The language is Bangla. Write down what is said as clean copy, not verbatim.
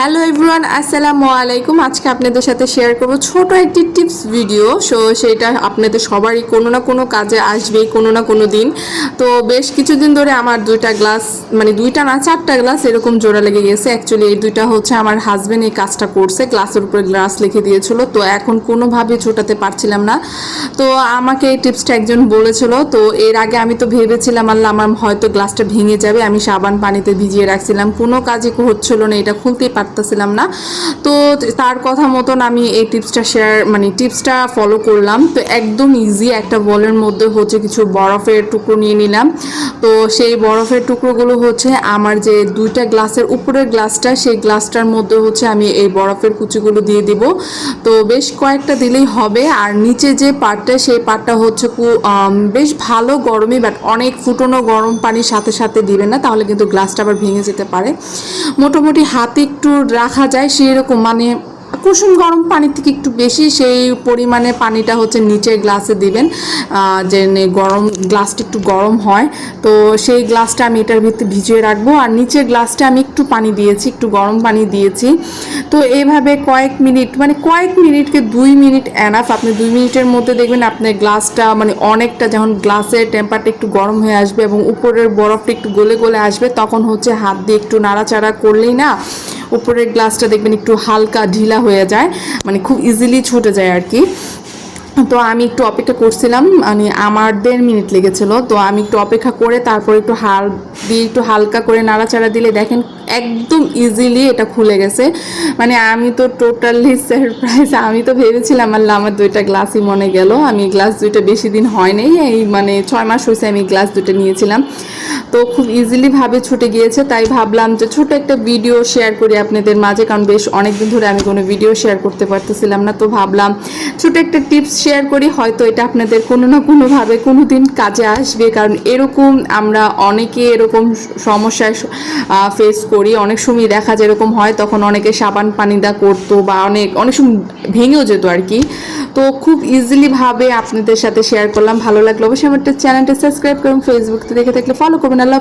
হ্যালো এভরিওয়ান, আসসালামু আলাইকুম। আজকে আপনাদের সাথে শেয়ার করব ছোট একটি টিপস ভিডিও। সেটা আপনাদের সবারই কোনো না কোনো কাজে আসবেই কোনো না কোনো দিন। তো বেশ কিছুদিন ধরে আমার দুইটা গ্লাস, মানে দুইটা না চারটা গ্লাস এরকম জোড়া লেগে গেছে। অ্যাকচুয়ালি এই দুইটা হচ্ছে আমার হাজব্যান্ড এই কাজটা করছে, গ্লাসের উপরে গ্লাস লিখে দিয়েছিল। তো এখন কোনোভাবে ছোটাতে পারছিলাম না। তো আমাকে এই টিপসটা একজন বলেছিল। তো এর আগে আমি তো ভেবেছিলাম আল্লাহ আমার হয়তো গ্লাসটা ভেঙে যাবে, আমি সাবান পানিতে ভিজিয়ে রাখছিলাম, কোনো কাজই হচ্ছিল না, এটা খুলতেই পারতেছিলাম না। তো তার কথা মতন আমি এই টিপসটা ফলো করলাম। তো একদম ইজি একটা বলের মধ্যে হচ্ছে কিছু বরফের টুকরো নিয়ে নিলাম। তো সেই বরফের টুকরোগুলো হচ্ছে আমার যে দুইটা গ্লাসের উপরের গ্লাসটা, সেই গ্লাসটার মধ্যে হচ্ছে আমি এই বরফের কুচিগুলো দিয়ে দিব। তো বেশ কয়েকটা দিলেই হবে। আর নিচে যে পার্টটা, সেই পার্টটা হচ্ছে বেশ ভালো গরমই, বাট অনেক ফুটনো গরম পানির সাথে সাথে দিবেন না, তাহলে কিন্তু গ্লাসটা আবার ভেঙে যেতে পারে। মোটামুটি হাতে একটু রাখা যায় সেরকম, মানে কুসুম গরম পানির থেকে একটু বেশি সেই পরিমাণে পানিটা হচ্ছে নিচের গ্লাসে দিবেন, যে গরম গ্লাসটা একটু গরম হয়। তো সেই গ্লাসটা আমি এটার ভিতরে ভিজিয়ে রাখবো, আর নিচের গ্লাসটা আমি একটু পানি দিয়েছি, একটু গরম পানি দিয়েছি। তো এইভাবে কয়েক মিনিটকে 2 মিনিট এনাফ। আপনি 2 মিনিটের মধ্যে দেখবেন আপনার গ্লাসটা মানে অনেকটা, যখন গ্লাসের টেম্পারটা একটু গরম হয়ে আসবে এবং উপরের বরফটা একটু গলে গলে আসবে, তখন হচ্ছে হাত দিয়ে একটু নাড়াচাড়া করলেই না উপরের গ্লাসটা দেখবেন একটু হালকা ঢিলা হয়ে যায়, মানে খুব ইজিলি ছুটে যায় আর কি। তো আমি একটু অপেক্ষা করছিলাম, মানে আমার 1.5 মিনিট লেগেছিলো। তো আমি একটু অপেক্ষা করে তারপর একটু হালকা করে নাড়াচাড়া দিলে দেখেন একদম ইজিলি এটা খুলে গেছে। মানে আমি তো টোটালি সারপ্রাইজ। আমি তো ভেবেছিলাম আল্লাহ আমার 2টা গ্লাসই মনে গেল। আমি গ্লাস 2টা বেশি দিন হয় নাই, এই মানে 6 মাস হয়েছে আমি গ্লাস 2টা নিয়েছিলাম। তো খুব ইজিলি ভাবে ছুটে গিয়েছে, তাই ভাবলাম যে ছোট একটা ভিডিও শেয়ার করি আপনাদের মাঝে, কারণ বেশ অনেকদিন ধরে আমি কোনো ভিডিও শেয়ার করতে পারতেছিলাম না। তো ভাবলাম ছোট একটা টিপস শেয়ার করি, হয়তো এটা আপনাদের কোনো না কোনোভাবে কোনো দিন কাজে আসবে। কারণ এরকম আমরা অনেকে এরকম সমস্যায় ফেস করি। অনেক সময় দেখা যায় এরকম হয়, তখন অনেকে সাবান পানি দা করতো বা অনেক সময় ভেঙেও যেত আর কি। তো খুব ইজিলি ভাবে আপনাদের সাথে শেয়ার করলাম। ভালো লাগলো অবশ্যই আমার চ্যানেলটা সাবস্ক্রাইব করুন, ফেসবুক থেকে দেখে থাকলে ফলো করবেন। আল্লাহ।